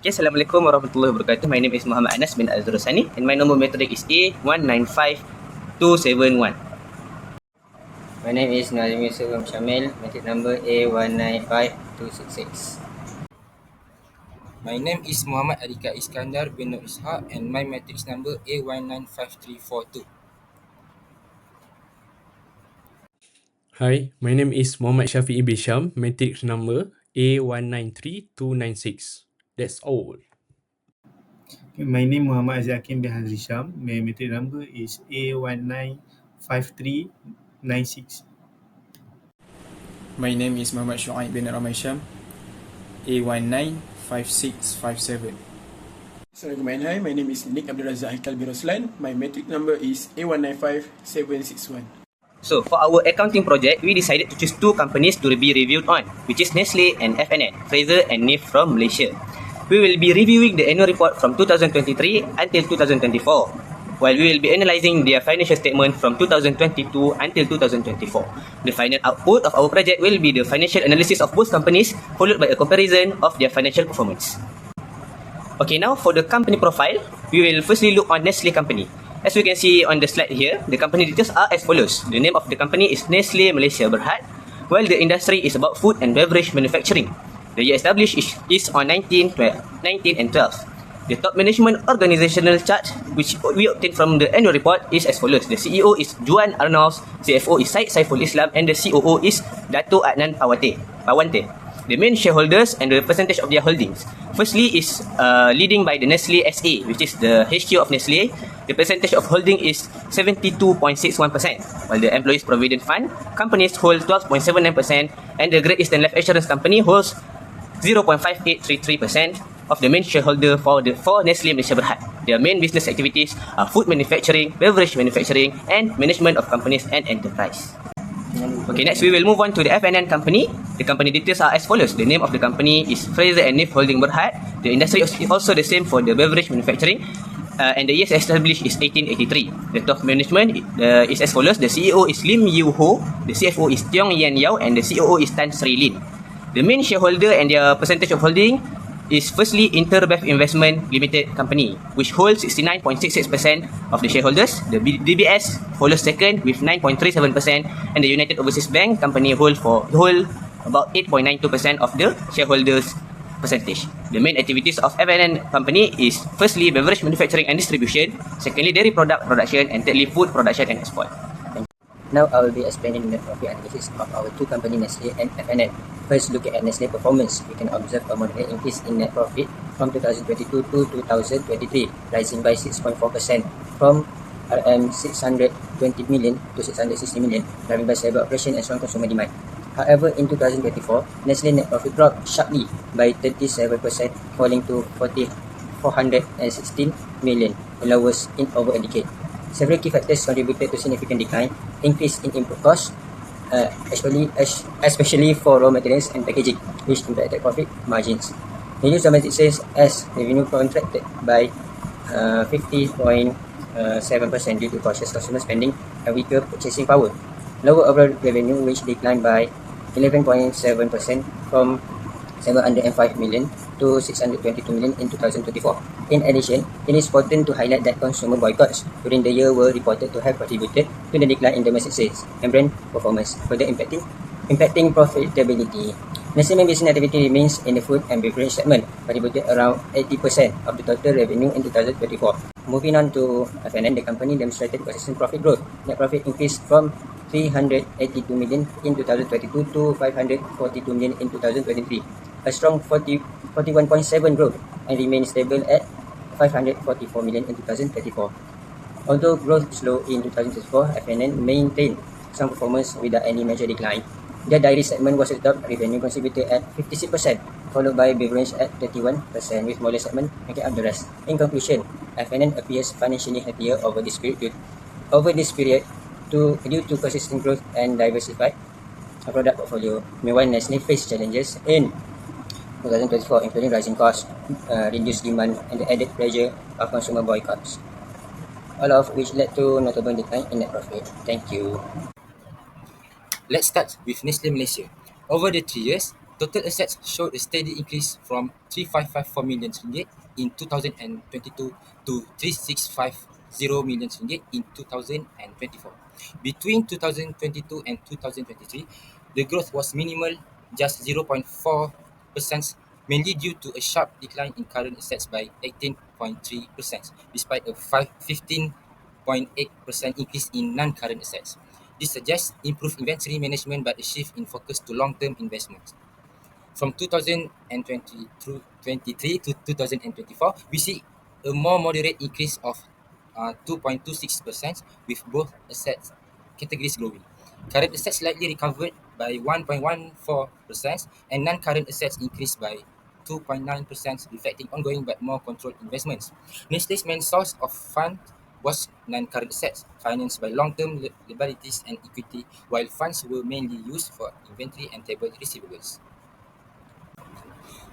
Okay, Assalamualaikum warahmatullahi wabarakatuh. My name is Muhammad Anas bin Al-Durasani and my number metric is A195271. My name is Nazim Yusuf Shamil, metric number A195266. My name is Muhammad Adika Iskandar bin Nur Ishaq and my matrix number A195342. Hi, my name is Muhammad Shafi'i Bisham, matrix number A193296. That's all. My name Muhammad Aziz Hakim bin Hazri Sham. My matric number is A195396. My name is Muhammad Shu'aib bin Ramai Sham, A195657. Assalamualaikum. Hi, my name is Nick Abdul Razak Haikal bin Roslan. My matric number is A195761. So, for our accounting project, we decided to choose two companies to be reviewed on, which is Nestle and FNN, Fraser and Neff from Malaysia. We will be reviewing the annual report from 2023 until 2024, while we will be analyzing their financial statement from 2022 until 2024. The final output of our project will be the financial analysis of both companies, followed by a comparison of their financial performance. Okay, now for the company profile, we will firstly look on Nestle company. As you can see on the slide here, the company details are as follows. The name of the company is Nestle Malaysia Berhad, while the industry is about food and beverage manufacturing. The year established is on 19 and 12. The top management organizational chart which we obtained from the annual report is as follows. The CEO is Juan Arnaus, CFO is Syed Saiful Islam, and the COO is Dato Adnan Pawante. The main shareholders and the percentage of their holdings. Firstly is leading by the Nestle SA, which is the HQ of Nestle. The percentage of holding is 72.61%, while the Employees Provident Fund companies hold 12.79%, and the Great Eastern Life Assurance Company holds 0.5833% of the main shareholder for Nestle Malaysia Berhad. Their main business activities are food manufacturing, beverage manufacturing, and management of companies and enterprise. Okay, next we will move on to the FNN company. The company details are as follows. The name of the company is Fraser and Neff Holding Berhad. The industry is also the same for the beverage manufacturing. And the years established is 1883. The top management is as follows. The CEO is Lim Yu Ho, the CFO is Tiong Yan Yao, and the COO is Tan Sri Lin. The main shareholder and their percentage of holding is firstly Interbev Investment Limited Company, which holds 69.66% of the shareholders. The DBS follows second with 9.37%, and the United Overseas Bank Company hold about 8.92% of the shareholders' percentage. The main activities of FNN company is firstly beverage manufacturing and distribution, secondly dairy product production, and thirdly food production and export. Now I will be explaining the net profit analysis of our two companies, Nestle and FNN. First, looking at Nestle performance, we can observe a moderate increase in net profit from 2022 to 2023, rising by 6.4% from RM 620 million to 660 million, driven by stable operation and strong consumer demand. However, in 2024, Nestle net profit dropped sharply by 37%, falling to 416 million, the lowest in over a decade. Several key factors contributed to significant decline: increase in input costs, especially for raw materials and packaging, which impacted profit margins. Reduced domestic sales as revenue contracted by 50.7% due to cautious consumer spending and weaker purchasing power. Lower overall revenue, which declined by 11.7% from 705 million to 622 million in 2024. In addition, it is important to highlight that consumer boycotts during the year were reported to have contributed to the decline in domestic sales and brand performance, further impacting profitability. Nestle main business activity remains in the food and beverage segment, contributed around 80% of the total revenue in 2024. Moving on to FNN, the company demonstrated consistent profit growth. Net profit increased from 382 million in 2022 to 542 million in 2023, a strong 41.7% growth, and remains stable at 544 million in 2024. Although growth slowed in 2024, FNN maintained some performance without any major decline. The dairy segment was the top revenue contributor at 56%, followed by beverage at 31%, with smaller segment making up the rest. In conclusion, FNN appears financially healthier over this period due to consistent growth and diversified product portfolio. Meanwhile, Nestle faced challenges in 2024, including rising costs, reduced demand, and the added pressure of consumer boycotts, all of which led to notable decline in net profit. Thank you. Let's start with Nestle Malaysia. Over the 3 years, Total assets showed a steady increase from 3,554 million ringgit in 2022 to 3,650 million ringgit in 2024. Between 2022 and 2023, the growth was minimal, just 0.4%, mainly due to a sharp decline in current assets by 18.3%, despite a 15.8% increase in non-current assets. This suggests improved inventory management but a shift in focus to long-term investments. From 2023 to 2024, we see a more moderate increase of 2.26%, with both assets categories growing. Current assets slightly recovered by 1.14%, and non-current assets increased by 2.9%, reflecting ongoing but more controlled investments. Nestle's main source of funds was non-current assets, financed by long-term liabilities and equity, while funds were mainly used for inventory and table receivables.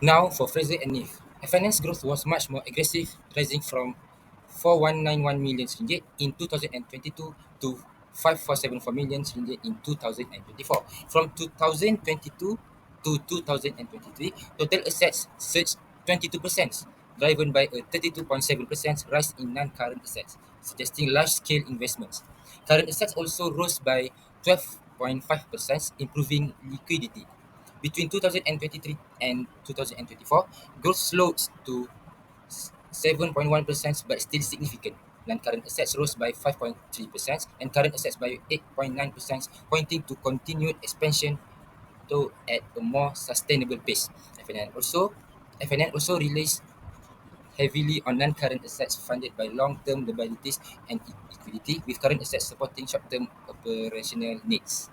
Now for Fraser and Neef. FNN's growth was much more aggressive, rising from 4,191 million ringgit in 2022 to 5,474 million ringgit in 2024. From 2022 to 2023, total assets surged 22%, driven by a 32.7% rise in non-current assets, suggesting large-scale investments. Current assets also rose by 12.5%, improving liquidity. Between 2023 and 2024, growth slowed to 7.1%, but still significant. Non-current assets rose by 5.3% and current assets by 8.9%, pointing to continued expansion, though at a more sustainable pace. FNN also relies heavily on non-current assets funded by long-term liabilities and liquidity, with current assets supporting short-term operational needs.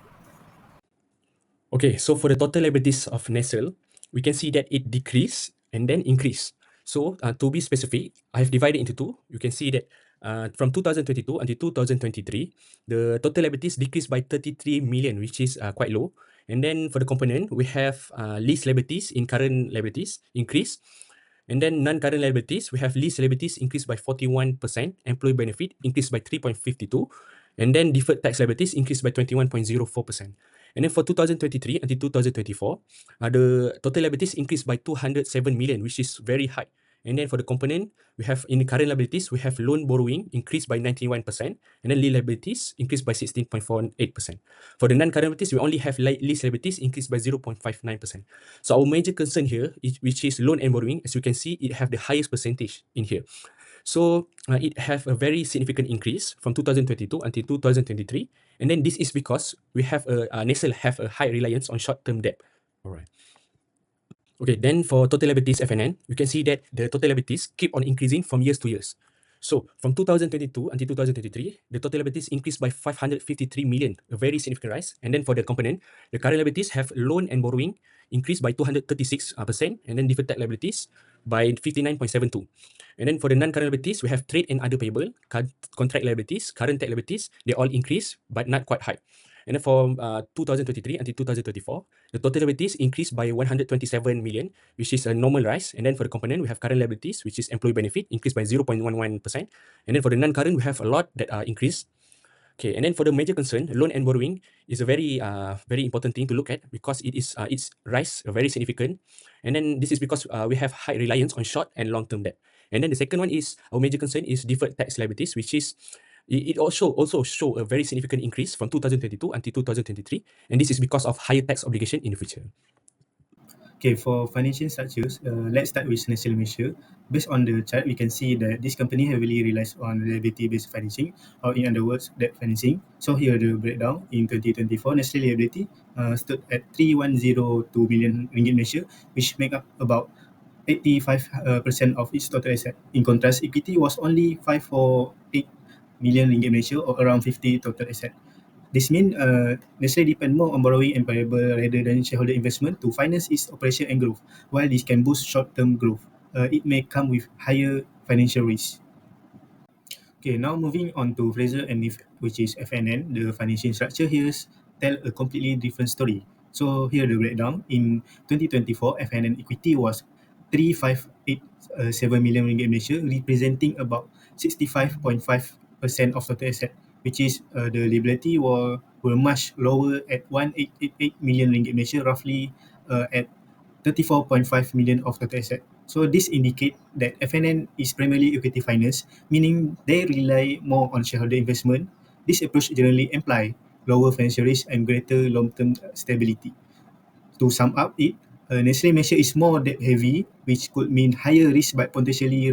Okay, so for the total liabilities of Nestle, we can see that it decreased and then increased. So to be specific, I have divided into two. You can see that from 2022 until 2023, the total liabilities decreased by 33 million, which is quite low. And then for the component, we have lease liabilities in current liabilities increase. And then non-current liabilities, we have lease liabilities increased by 41%, employee benefit increased by 3.52%, and then deferred tax liabilities increased by 21.04%. And then for 2023 until 2024, the total liabilities increased by 207 million, which is very high. And then for the component, we have in the current liabilities, we have loan borrowing increased by 91%, and then lease liabilities increased by 16.48%. For the non-current liabilities, we only have lease liabilities increased by 0.59%. So our major concern here, which is loan and borrowing, as you can see, it have the highest percentage in here. So it have a very significant increase from 2022 until 2023, and then this is because we have Nestle have a high reliance on short-term debt. All right. Okay, then for total liabilities FNN, you can see that the total liabilities keep on increasing from years to years. So from 2022 until 2023, the total liabilities increased by 553 million, a very significant rise. And then for the component, the current liabilities have loan and borrowing increased by 236%, and then deferred tax liabilities by 59.72%. And then for the non-current liabilities, we have trade and other payable, contract liabilities, current tax liabilities, they all increase, but not quite high. And then for 2023 until 2024, the total liabilities increased by 127 million, which is a normal rise. And then for the component, we have current liabilities, which is employee benefit, increased by 0.11%. And then for the non-current, we have a lot that are increased. Okay, and then for the major concern, loan and borrowing is a very important thing to look at, because its rise very significant. And then this is because we have high reliance on short and long-term debt. And then the second one is, our major concern is deferred tax liabilities, which is it also show a very significant increase from 2022 until 2023, and this is because of higher tax obligation in the future. Okay, for financial structures, let's start with Nestle Malaysia. Based on the chart, we can see that this company heavily relies on liability-based financing, or in other words, debt financing. So here the breakdown. In 2024, Nestle liability stood at 3,102 billion ringgit Malaysia, which make up about 85% of its total asset. In contrast, equity was only 548 million ringgit Malaysia, or around 50 total asset. This means Nestle depend more on borrowing and payable rather than shareholder investment to finance its operation and growth. While this can boost short-term growth, it may come with higher financial risk. Okay, now moving on to Fraser and Neef, which is FNN. The financial structure here tell a completely different story. So here the breakdown. In 2024, FNN equity was 3,587 million ringgit Malaysia, representing about 65.5% of total asset, which is the liability were much lower at 1,888 million ringgit Malaysia, roughly at 34.5 million of total asset. So this indicate that FNN is primarily equity finance, meaning they rely more on shareholder investment. This approach generally imply lower financial risk and greater long-term stability. To sum up it, Nestle measure is more debt heavy, which could mean higher risk but potentially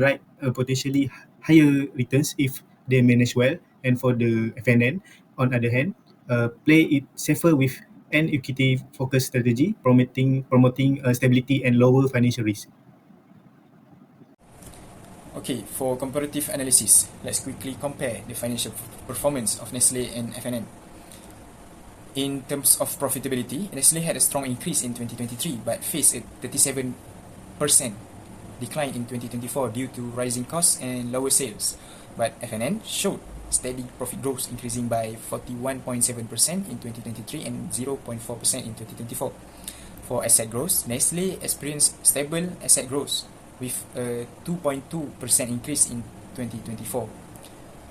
higher returns if they manage well. And for the FNN, on the other hand, play it safer with an equity focused strategy, promoting stability and lower financial risk. Okay, for comparative analysis, let's quickly compare the financial performance of Nestle and FNN. In terms of profitability, Nestle had a strong increase in 2023 but faced a 37% decline in 2024 due to rising costs and lower sales. But FNN showed steady profit growth, increasing by 41.7% in 2023 and 0.4% in 2024. For asset growth, Nestle experienced stable asset growth with a 2.2% increase in 2024.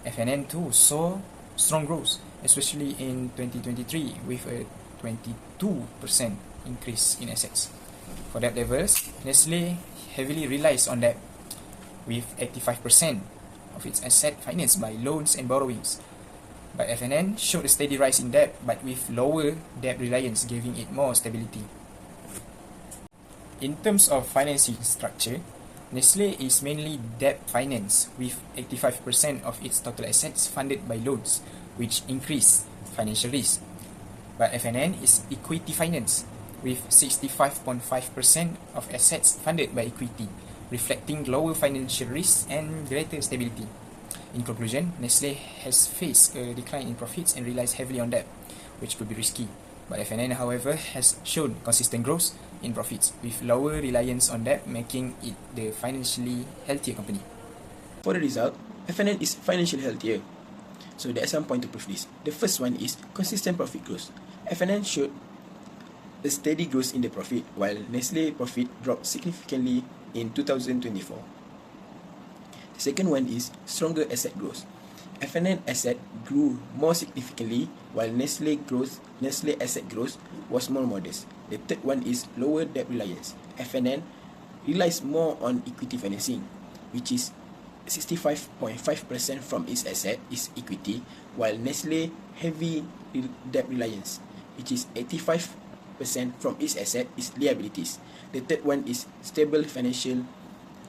FNN too saw strong growth, especially in 2023 with a 22% increase in assets. For debt levels, Nestle heavily relies on debt, with 85% of its asset financed by loans and borrowings. But FNN showed a steady rise in debt but with lower debt reliance, giving it more stability. In terms of financing structure, Nestle is mainly debt finance with 85% of its total assets funded by loans, which increase financial risk. But FNN is equity finance with 65.5% of assets funded by equity, reflecting lower financial risk and greater stability. In conclusion, Nestle has faced a decline in profits and relies heavily on debt, which could be risky. But FNN, however, has shown consistent growth in profits with lower reliance on debt, making it the financially healthier company. For the result, FNN is financially healthier. So there are some points to prove this. The first one is consistent profit growth. FNN showed a steady growth in the profit, while Nestle profit dropped significantly in 2024. The second one is stronger asset growth. FNN asset grew more significantly, while Nestle asset growth was more modest. The third one is lower debt reliance. FNN relies more on equity financing, which is 65.5% from its asset is equity, while Nestle heavy debt reliance, which is 85% from its asset is liabilities. The third one is stable financial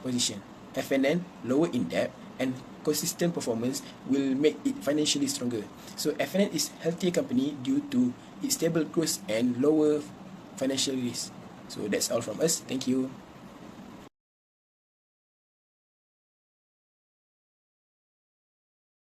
position. FNN lower in debt and consistent performance will make it financially stronger. So FNN is healthier company due to its stable growth and lower financial risk. So that's all from us. Thank you.